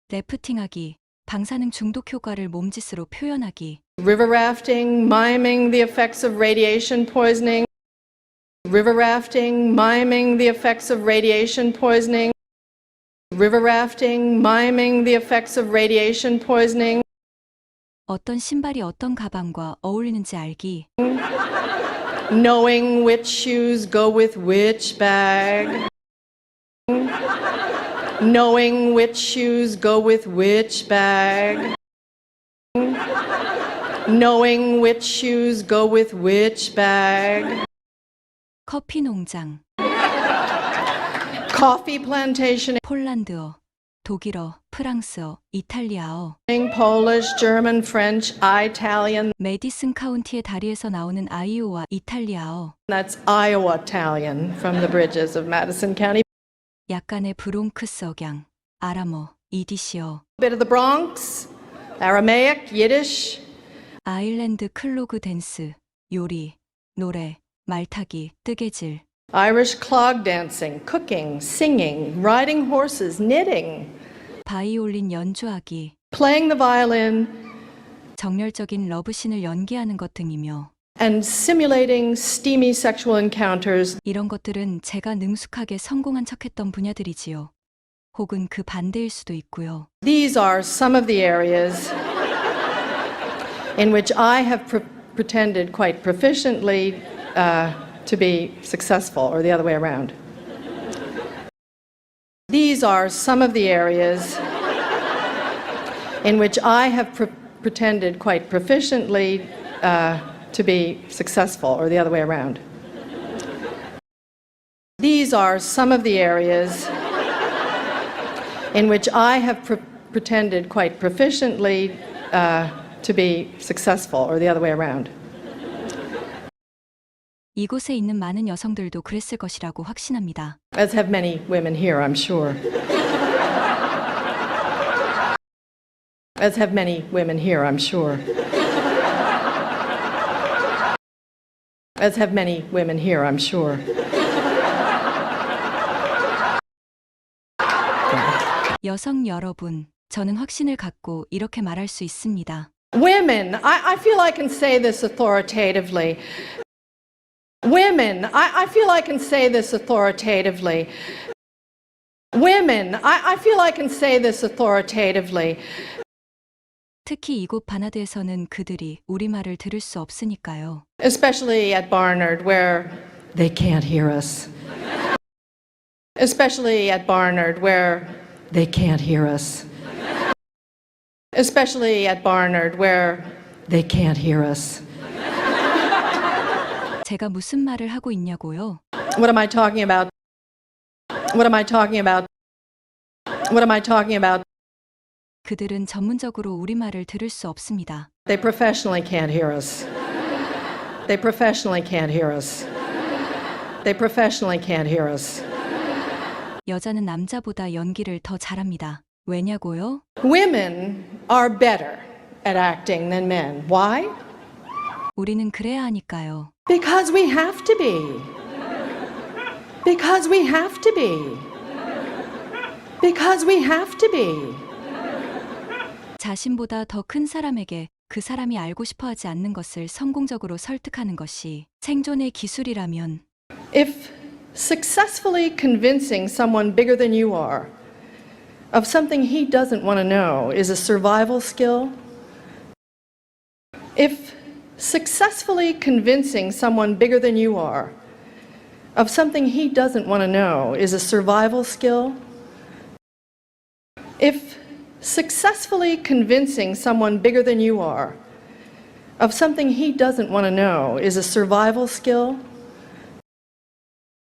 래프팅하기, 방사능 중독 효과를 몸짓으로 표현하기, River rafting, miming the effects of radiation poisoning. River rafting, miming the effects of radiation poisoning. River rafting, miming the effects of radiation poisoning. 어떤 신발이 어떤 가방과 어울리는지 알기, Knowing which shoes go with which bag. Knowing which shoes go with which bag. Knowing which shoes go with which bag. 커피 농장, Coffee plantation. 폴란드어, 독일어, 프랑스어, 이탈리아어, Polish, German, French, Italian. 메디슨 카운티의 다리에서 나오는 아이오와 이탈리아어, That's Iowa Italian from the bridges of Madison County. 약간의 브롱크스 억양, 아람어, 이디시어, Bit of the Bronx, Aramaic, Yiddish. 아일랜드 클로그 댄스, 요리, 노래, 말타기, 뜨개질, Irish clog dancing, cooking, singing, riding horses, knitting, 바이올린 연주하기, playing the violin, 정열적인 러브신을 연기하는 것 등이며 and simulating steamy sexual encounters. 이런 것들은 제가 능숙하게 성공한 척했던 분야들이지요. 혹은 그 반대일 수도 있고요. These are some of the areas in which I have pretended quite proficiently to be successful, or the other way around. These are some of the areas in which I have pretended quite proficiently to be successful, or the other way around. These are some of the areas in which I have pretended quite proficiently to be successful, or the other way around. 이곳에 있는 많은 여성들도 그랬을 것이라고 확신합니다. As have many women here, I'm sure. As have many women here, I'm sure. As have many women here, I'm sure. 여성 여러분, 저는 확신을 갖고 이렇게 말할 수 있습니다. Women, I feel I can say this authoritatively. Women, I feel I can say this authoritatively. Women, I feel I can say this authoritatively. 특히 이곳 바나드에서는 그들이 우리말을 들을 수 없으니까요. Especially at Barnard, where they can't hear us. Especially at Barnard, where they can't hear us. Especially at Barnard, where they can't hear us. 제가 무슨 말을 하고 있냐고요? What am I talking about? What am I talking about? What am I talking about? 그들은 전문적으로 우리말을 들을 수 없습니다. They professionally can't hear us. They professionally can't hear us. They professionally can't hear us. 여자는 남자보다 연기를 더 잘합니다. 왜냐고요? Women are better at acting than men. Why? 우리는 그래야 하니까요. Because we have to be. Because we have to be. Because we have to be. 자신보다 더 큰 사람에게 그 사람이 알고 싶어 하지 않는 것을 성공적으로 설득하는 것이 생존의 기술이라면 If successfully convincing someone bigger than you are of something he doesn't want to know is a survival skill, if successfully convincing someone bigger than you are of something he doesn't want to know is a survival skill, if successfully convincing someone bigger than you are of something he doesn't want to know is a survival skill,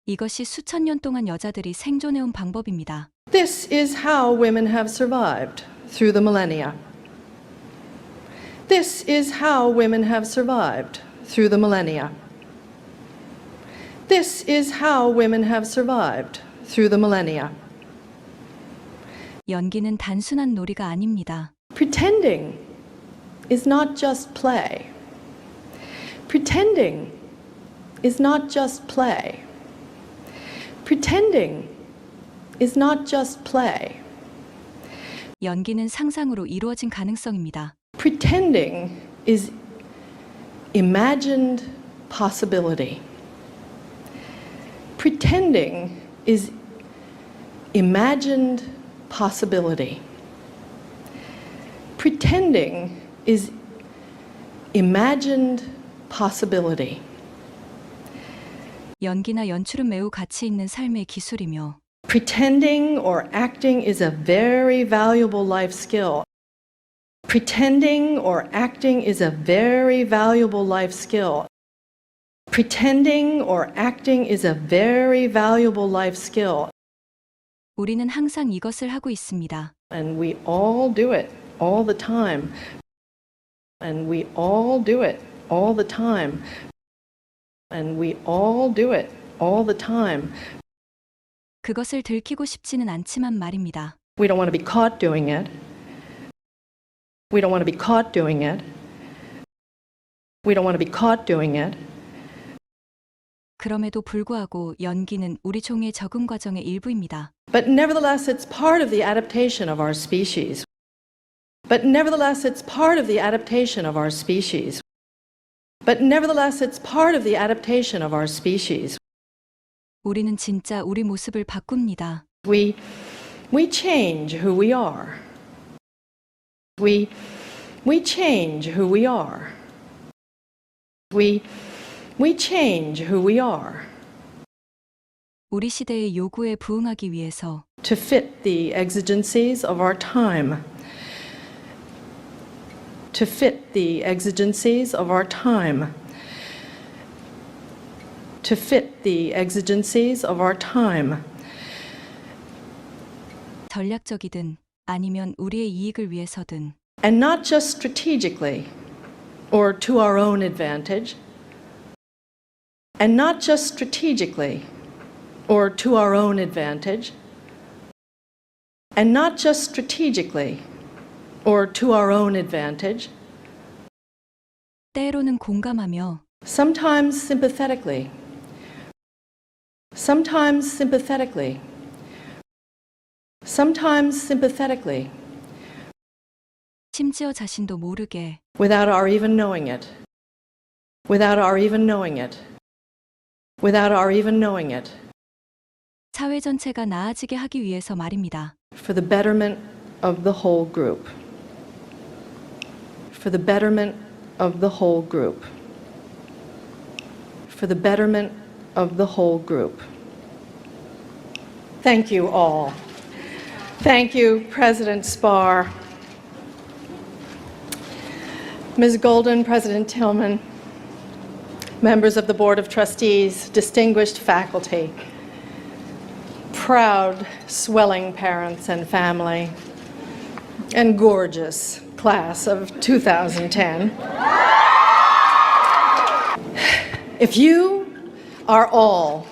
이것이 수천 년 동안 여자들이 생존해온 방법입니다. this is how women have survived through the millennia. This is how women have survived through the millennia. This is how women have survived through the millennia. 연기는 단순한 놀이가 아닙니다. Pretending is not just play. Pretending is not just play. Pretending is not just play. 연기는 상상으로 이루어진 가능성입니다. Pretending is imagined possibility. Pretending is imagined possibility. Pretending is imagined possibility. 연기나 연출은 매우 가치 있는 삶의 기술이며 Pretending or acting is a very valuable life skill. Pretending or acting is a very valuable life skill. Pretending or acting is a very valuable life skill. 우리는 항상 이것을 하고 있습니다. And we all do it all the time. And we all do it all the time. And we all do it all the time. 그것을 들키고 싶지는 않지만 말입니다. We don't want to be caught doing it. We don't want to be caught doing it. We don't want to be caught doing it. 그럼에도 불구하고 연기는 우리 종의 적응 과정의 일부입니다. But nevertheless, it's part of the adaptation of our species. But nevertheless, it's part of the adaptation of our species. But nevertheless, it's part of the adaptation of our species. 우리는 진짜 우리 모습을 바꿉니다. We change who we are. We change who we are. We change who we are. 우리 시대의 요구에 부응하기 위해서 To fit the exigencies of our time. To fit the exigencies of our time. To fit the exigencies of our time. 전략적이든 아니면 우리의 이익을 위해서든 And not just strategically or to our own advantage. And not just strategically or to our own advantage. And not just strategically or to our own advantage. 때로는 공감하며 Sometimes sympathetically. Sometimes sympathetically. Sometimes sympathetically. 심지어 자신도 모르게 Without our even knowing it. Without our even knowing it. Without our even knowing it. 사회 전체가 나아지게 하기 위해서 말입니다. For the betterment of the whole group. For the betterment of the whole group. For the betterment of the whole group. Thank you all. Thank you, President Spar. Ms. Golden, President Tillman, members of the Board of Trustees, distinguished faculty, proud, swelling parents and family, and gorgeous class of 2010. If you are all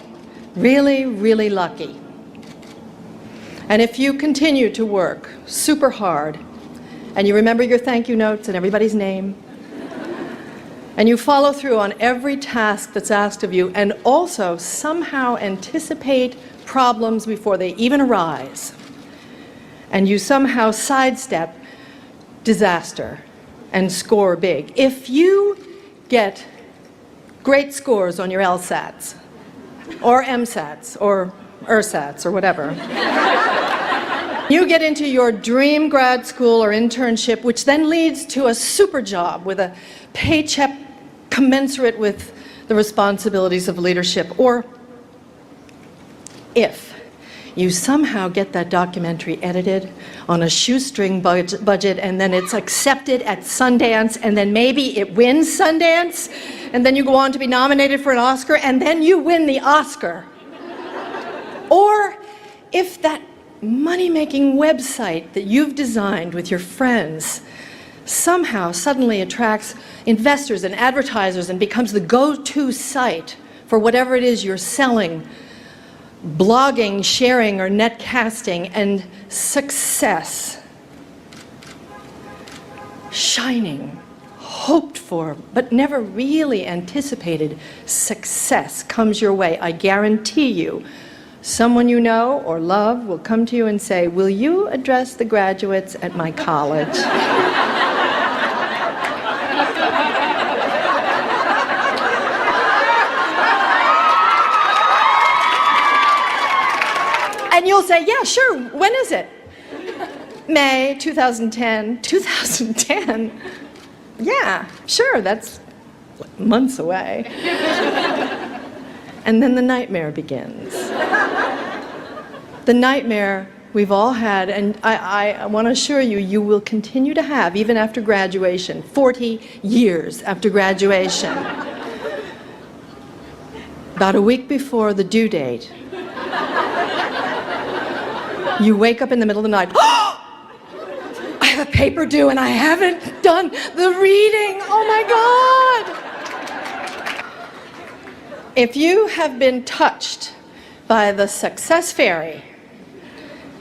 really, really lucky, and if you continue to work super hard, and you remember your thank you notes and everybody's name, and you follow through on every task that's asked of you, and also somehow anticipate problems before they even arise, and you somehow sidestep disaster and score big. If you get great scores on your LSATs, or MSATs, or ERSATs, or whatever, you get into your dream grad school or internship, which then leads to a super job with a paycheck commensurate with the responsibilities of leadership. Or if you somehow get that documentary edited on a shoestring budget, and then it's accepted at Sundance, and then maybe it wins Sundance, and then you go on to be nominated for an Oscar, and then you win the Oscar. Or if that money-making website that you've designed with your friends somehow suddenly attracts investors and advertisers and becomes the go-to site for whatever it is you're selling, blogging, sharing, or netcasting, and success, shining, hoped for, but never really anticipated success comes your way. I guarantee you, someone you know or love will come to you and say, "Will you address the graduates at my college?" And you'll say, "Yeah, sure, when is it?" May 2010. 2010? Yeah, sure, that's months away. And then the nightmare begins. The nightmare we've all had, and I want to assure you, you will continue to have, even after graduation, 40 years after graduation. About a week before the due date, you wake up in the middle of the night. I have a paper due and I haven't done the reading. Oh my God. If you have been touched by the success fairy,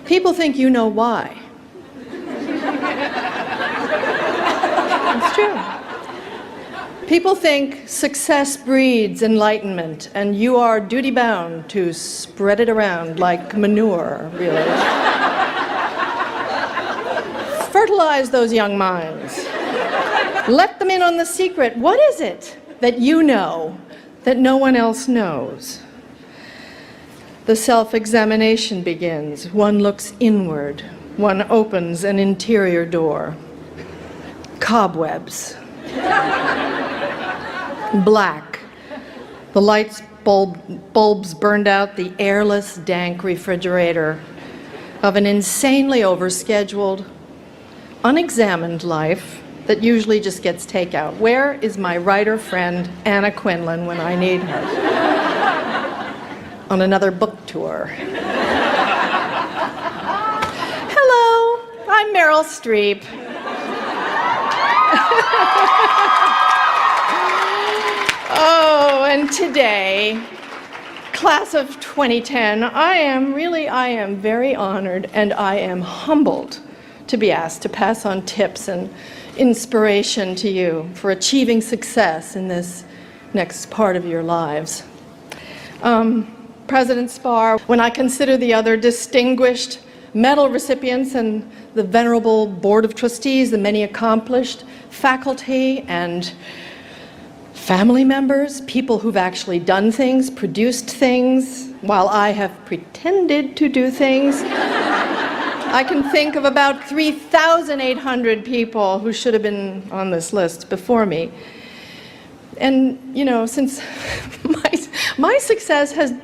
people think you know why. It's true. People think success breeds enlightenment, and you are duty-bound to spread it around like manure, really. Fertilize those young minds. Let them in on the secret. What is it that you know that no one else knows? The self-examination begins. One looks inward. One opens an interior door. Cobwebs. Black. The bulbs burned out the airless, dank refrigerator of an insanely overscheduled, unexamined life that usually just gets takeout. Where is my writer friend Anna Quinlan when I need her? On another book tour. Hello, I'm Meryl Streep. Oh, and today, class of 2010, I am very honored and I am humbled to be asked to pass on tips and inspiration to you for achieving success in this next part of your lives. President Spar, when I consider the other distinguished medal recipients and the venerable Board of Trustees, the many accomplished faculty and family members, people who've actually done things, produced things, while I have pretended to do things, I can think of about 3,800 people who should have been on this list before me. And, you know, since my success has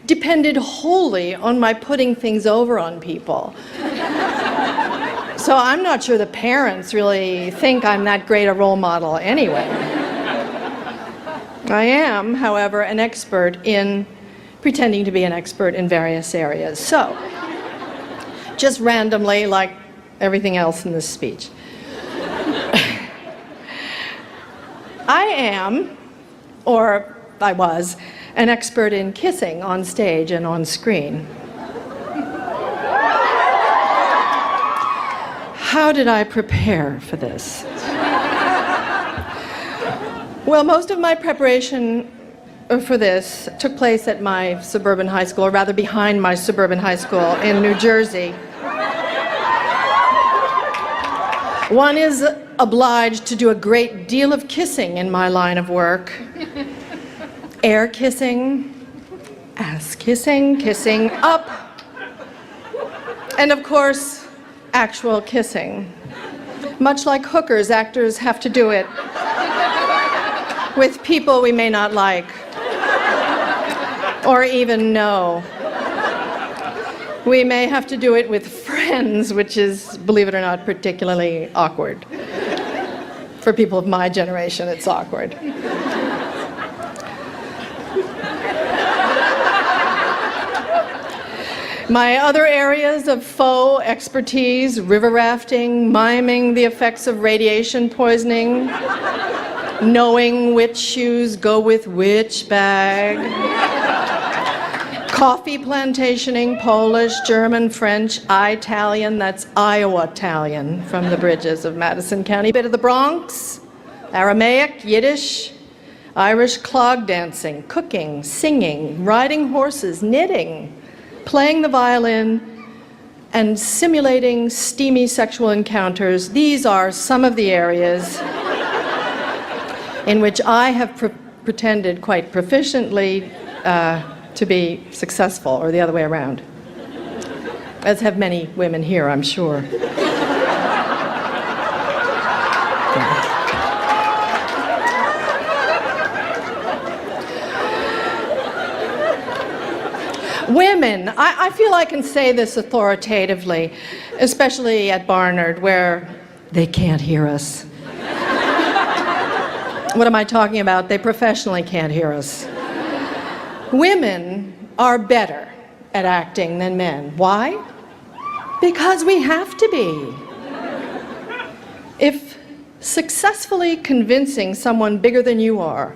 depended wholly on my putting things over on people. So I'm not sure the parents really think I'm that great a role model anyway. I am, however, an expert in pretending to be an expert in various areas. So, just randomly, like everything else in this speech. I am, or I was, an expert in kissing on stage and on screen. How did I prepare for this? Well, most of my preparation for this took place at my suburban high school, or rather behind my suburban high school in New Jersey. One is obliged to do a great deal of kissing in my line of work. Air kissing, ass kissing, kissing up, and of course, actual kissing. Much like hookers, actors have to do it with people we may not like or even know. We may have to do it with friends, which is, believe it or not, particularly awkward. For people of my generation, it's awkward. My other areas of faux expertise, river rafting, miming the effects of radiation poisoning, knowing which shoes go with which bag, coffee plantationing, Polish, German, French, Italian, that's Iowa-Italian from the bridges of Madison County, bit of the Bronx, Aramaic, Yiddish, Irish clog dancing, cooking, singing, riding horses, knitting, playing the violin, and simulating steamy sexual encounters. These are some of the areas in which I have pretended quite proficiently to be successful, or the other way around, as have many women here, I'm sure. Women, I feel I can say this authoritatively, especially at Barnard, where they can't hear us. What am I talking about? They professionally can't hear us. Women are better at acting than men. Why? Because we have to be. If successfully convincing someone bigger than you are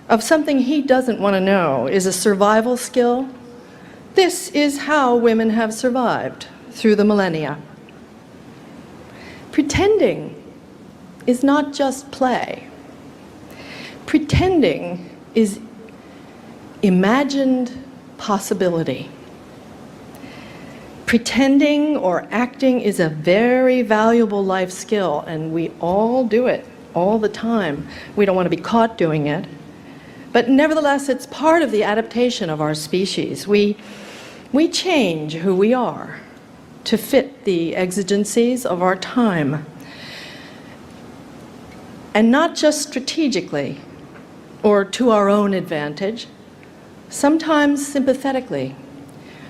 of something he doesn't want to know is a survival skill, this is how women have survived through the millennia. Pretending is not just play. Pretending is imagined possibility. Pretending or acting is a very valuable life skill, and we all do it all the time. We don't want to be caught doing it. But nevertheless, it's part of the adaptation of our species. We change who we are to fit the exigencies of our time. And not just strategically or to our own advantage, sometimes sympathetically,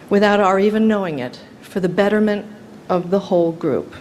without our even knowing it, for the betterment of the whole group.